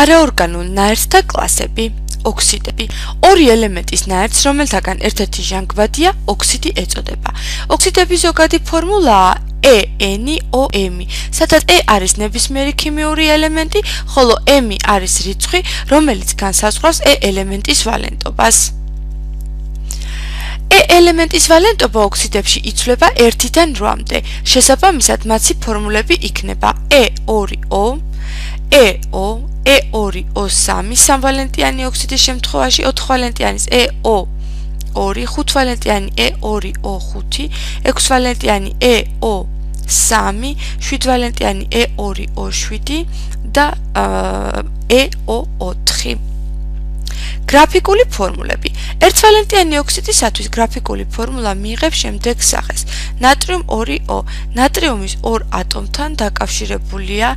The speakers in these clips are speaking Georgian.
არაორგანულ ნაერთთა კლასები. ოქსიდები. ორი ელემენტის ნაერთს, რომელთაგან ერთ-ერთი ჟანგბადია, ოქსიდი ეწოდება. ოქსიდების ზოგადი ფორმულაა EnOm, სადაც E არის ნებისმიერი ქიმიური ელემენტი, ხოლო M არის რიცხვი, რომელიც განსაზღვრავს E ელემენტის ვალენტობას. E ელემენტის ვალენტობა ოქსიდებში იცვლება 1-დან 8-მდე. შესაბამისად, მათი ფორმულები იქნება E2O, EO, E2O3 სამვალენტიანი ოქსიდის შემთხვევაში 4-ვალენტიანის EO2, 5-ვალენტიანი E2O5, 6-ვალენტიანი EO3, 7-ვალენტიანი E2O7 და EO4. გრაფიკული ფორმულები. ერთვალენტიანი ოქსიდისათვის გრაფიკული ფორმულა მიიღებს შემდეგ სახეს. ნატრიუმ 2O. ნატრიუმის 2 ატომთან დაკავშირებულია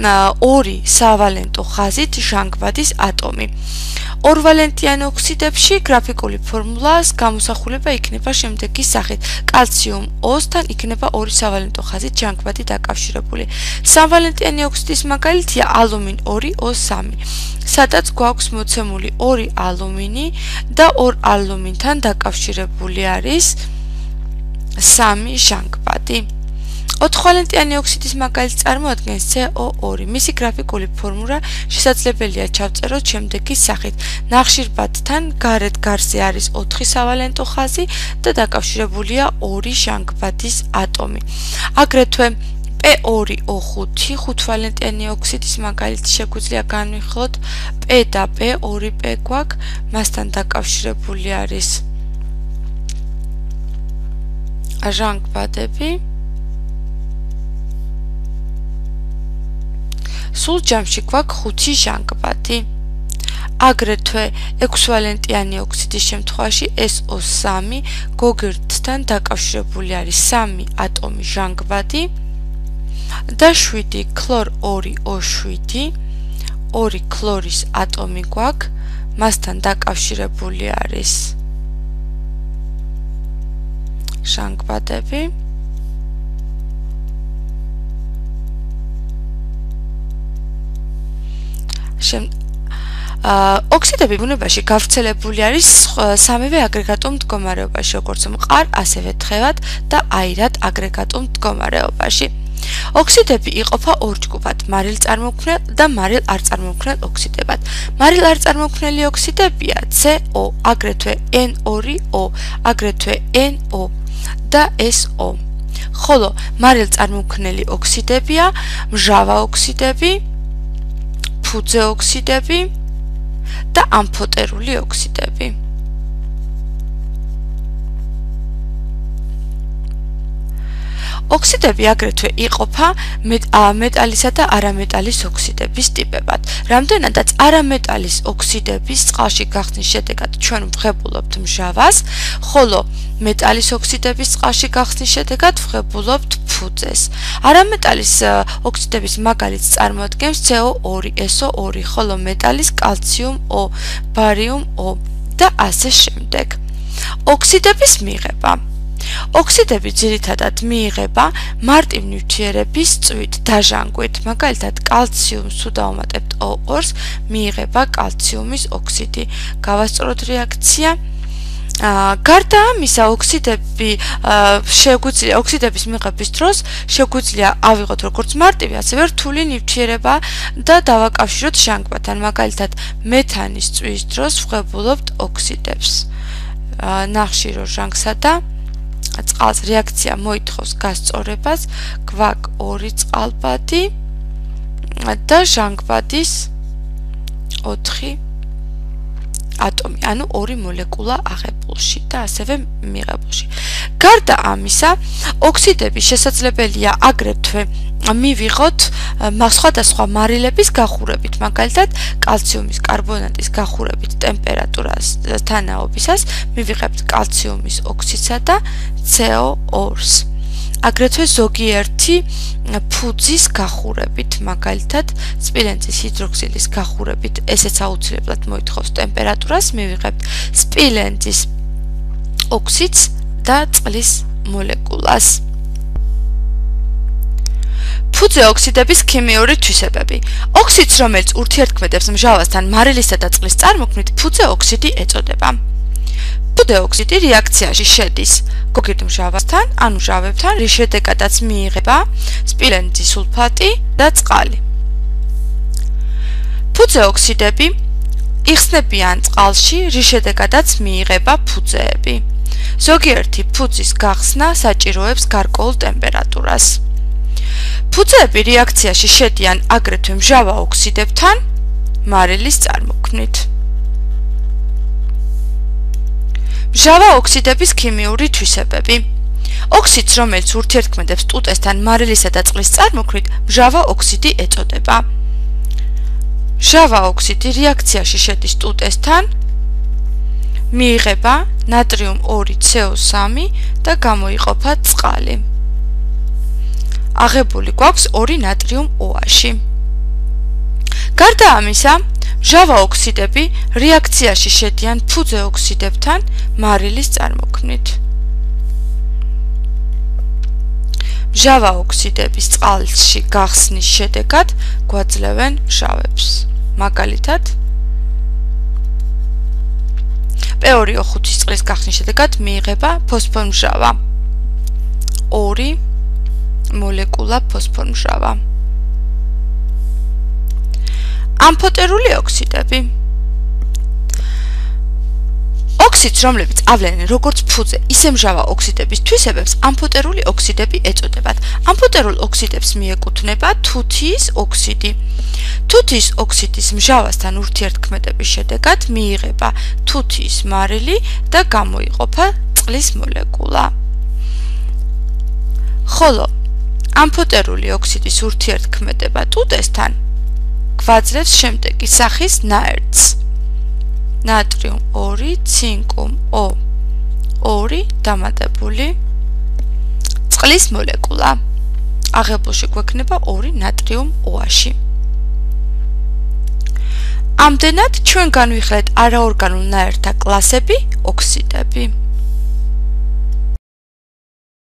2 სავალენტო ხაზით ჟანგბადის ატომი. ორვალენტიან ოქსიდებში გრაფიკული ფორმულას გამოსახულება იქნება შემდეგი სახით. კალციუმ O-თან იქნება 2 სავალენტო ხაზით ჟანგბადი დაკავშირებული. სამვალენტიანი ოქსიდის მაგალითია ალუმინ 2O3, სადაც გვაქვს მოცემული 2 ალუმინი და 2 ალუმინთან დაკავშირებული არის 3 ჟანგბადი. 4-ვალენტიანი ოქსიდის მაგალითს წარმოადგენს CO2. მისი გრაფიკული ფორმულა შესაძლებელია ჩავწეროთ შემდეგი სახით. ნახშირბადთან გარეთ გარსზე არის 4 სავალენტო ხაზი და დაკავშირებულია 2 ჟანგბადის ატომი. აგრეთვე P2O5 5-ვალენტიანი ოქსიდის მაგალითს შეგვიძლია განვიხილოთ. P და P, 2P გვაქვს, მასთან დაკავშირებული არის ჟანგბადები. სულ ჯამში გვაქვს 5 ჟანგბადი. აგრეთვე 6-ვალენტიანი ოქსიდის შემთხვევაში SO3 გოგირდთან დაკავშირებული არის 3 ატომი ჟანგბადი და 7 ქლორ 2O7, 2 ქლორის ატომი გვაქვს, მასთან დაკავშირებული არის ჟანგბადები. ოქსიდები ბუნებაში გავრცელებული არის სამივე აგრეგატულ მდგომარეობაში, როგორც მყარ, ასევე თხევად და აირად აგრეგატულ მდგომარეობაში. ოქსიდები იყოფა ორ ჯგუფად: მარილ წარმოქმნელ და მარილ არ წარმოქმნელ ოქსიდებად. მარილ არ წარმოქმნელი ოქსიდებია CO, აგრეთვე N2O, აგრეთვე NO და SO. ხოლო მარილ წარმოქმნელი ოქსიდებია მჟავა ოქსიდები, ფუძე ოქსიდები და ამფოტერული ოქსიდები. ოქსიდები აგრეთვე იყოფა მეტალისა და არამეტალის ოქსიდების ტიპებად. რამდენადაც არამეტალის ოქსიდების წყალში გახსნის შედეგად ჩვენ ვღებულობთ მჟავას, ხოლო მეტალის ოქსიდების წყალში გახსნის შედეგად ვღებულობთ ფუძეს. არამეტალის ოქსიდების მაგალითს წარმოადგენს CO2, SO2, ხოლო მეტალის კალციუმ O, ბარიუმ O და ასე შემდეგ. ოქსიდების მიღება. ოქსიდები ძირითადად მიიღება მარტივ ნივთიერების წვით, დაჟანგვით, მაგალითად კალციუმს თუ დავუმატებთ O2-ს, მიიღება კალციუმის ოქსიდი. გავასწოროთ რეაქცია. გარდა ამისა, ოქსიდების მიღების დროს შეგვიძლია ავიღოთ როგორც მარტივი, ასევე რთული ნივთიერება და დავაკავშიროთ ჟანგბადთან. მაგალითად, მეთანის წვის დროს ვღებულობთ ოქსიდებს. ნახშირორ ჟანგსა და წყალს რეაქცია მოითხოვს გასწორებას, გვაქვს 2 წყალბადი და ჟანგბადის 4 ატომი, ანუ 2 მოლეკულა აღებულში და ასევე მიღებულში. გარდა ამისა, ოქსიდები შესაძლებელია აგრეთვე მივიღოთ სხვადასხვა მარილების გახურებით, მაგალითად კალციუმის კარბონატის გახურებით ტემპერატურას თანაობისას მივიღებთ კალციუმის ოქსიდსა და CO2-ს. აგრეთვე ზოგიერთი ფუძის გახურებით, მაგალითად სპილენძის ჰიდროქსილის გახურებით, ესეც აუცილებლად მოითხოვს ტემპერატურას, მივიღებთ სპილენძის ოქსიდს და წყლის მოლეკულას. ფუძე ოქსიდების ქიმიური თვისებები. ოქსიდს, რომელიც ურთიერთქმედებს მჟავასთან მარილისა და წყლის წარმოქმნით, ფუძე ოქსიდი ეწოდება. ფუძე ოქსიდი რეაქციაში შედის გოგირდ მჟავასთან, ან მჟავებთან, რის შედეგადაც მიიღება სპილენძის სულფატი და წყალი. ფუძე ოქსიდები იხსნებიან წყალში, რის შედეგადაც მიიღება ფუძეები. ზოგიერთი ფუძის გახსნა საჭიროებს გარკვეულ ტემპერატურას. ფუძეები რეაქციაში შედიან აგრეთვე მჟავა ოქსიდებთან მარილის წარმოქმნით. მჟავა ოქსიდების ქიმიური თვისებები. ოქსიდს, რომელიც ურთიერთქმედებს ტუტესთან მარილისა და წყლის წარმოქმნით, მჟავა ოქსიდი ეწოდება. მჟავა ოქსიდი რეაქციაში შედის ტუტესთან, მიიღება ნატრიუმ 2CO3 და გამოიყოფა წყალი. აღებული გვაქვს 2 ნატრიუმ OH. გარდა ამისა, მჟავა ოქსიდები რეაქციაში შედიან ფუძე ოქსიდებთან მარილის წარმოქმნით. მჟავა ოქსიდების წყალში გახსნის შედეგად გვაძლევენ მჟავებს. მაგალითად, P2O5-ის წყლის გახსნის შედეგად მიიღება ფოსფორმჟავა. 2 მოლეკულა ფოსფორმჟავა. ამფოტერული ოქსიდები. ოქსიდს, რომლებიც ავლენენ როგორც ფუძე, ისე მჟავა ოქსიდების თვისებებს, ამფოტერული ოქსიდები ეწოდებათ. ამფოტერულ ოქსიდებს მიეკუთვნება თუთიის ოქსიდი. თუთიის ოქსიდის მჟავასთან ურთიერთქმედების შედეგად მიიღება თუთიის მარილი და გამოიყოფა წყლის მოლეკულა. ხოლო ამფოტერული ოქსიდის ურთიერთქმედება ტუტესთან გვაძლევს შემდეგი სახის ნაერთს. ნატრიუმ 2 ცინკუმ O2 დამატებული წყლის მოლეკულა. აღებულში გვექნება 2 ნატრიუმ OH. ამდენად ჩვენ განვიხილეთ არაორგანულ ნაერთთა კლასები ოქსიდები.